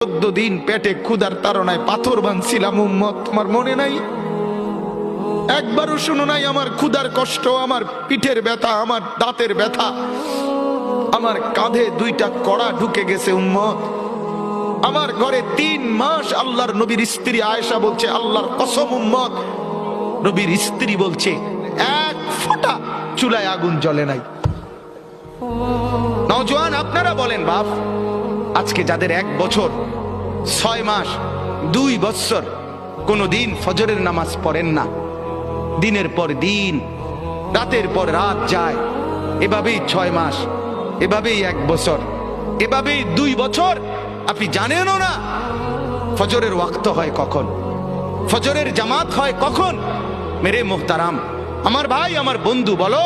14 দিন পেটে ক্ষুধার তাড়নায় পাথর বাঁধছিলাম উম্মত, তোমার মনে নাই? একবারও শুনো নাই আমার ক্ষুধার কষ্ট, আমার পিঠের ব্যথা, আমার দাঁতের ব্যথা, আমার কাঁধে 2টা কড়া ঢুকে গেছে উম্মত। আমার ঘরে 3 মাস আল্লাহর নবীর স্ত্রী আয়েশা বলছে, আল্লাহর কসম উম্মত, নবীর স্ত্রী বলছে 1 ফোঁটা চুলায় আগুন জ্বলে নাই। নওজোয়ান আপনারা বলেন বাপ, আজকে যাদের 1 বছর 6 মাস 2 বছর কোনদিন ফজরের নামাজ পড়েন না, দিনের পর দিন রাতের পর রাত যায়, এভাবেই 6 মাস, এভাবেই 1 বছর, এভাবেই 2 বছর, আপনি জানেনও না ফজরের ওয়াক্ত হয় কখন, ফজরের জামাত হয় কখন। মেরে মোহতারাম, আমার ভাই, আমার বন্ধু, বলো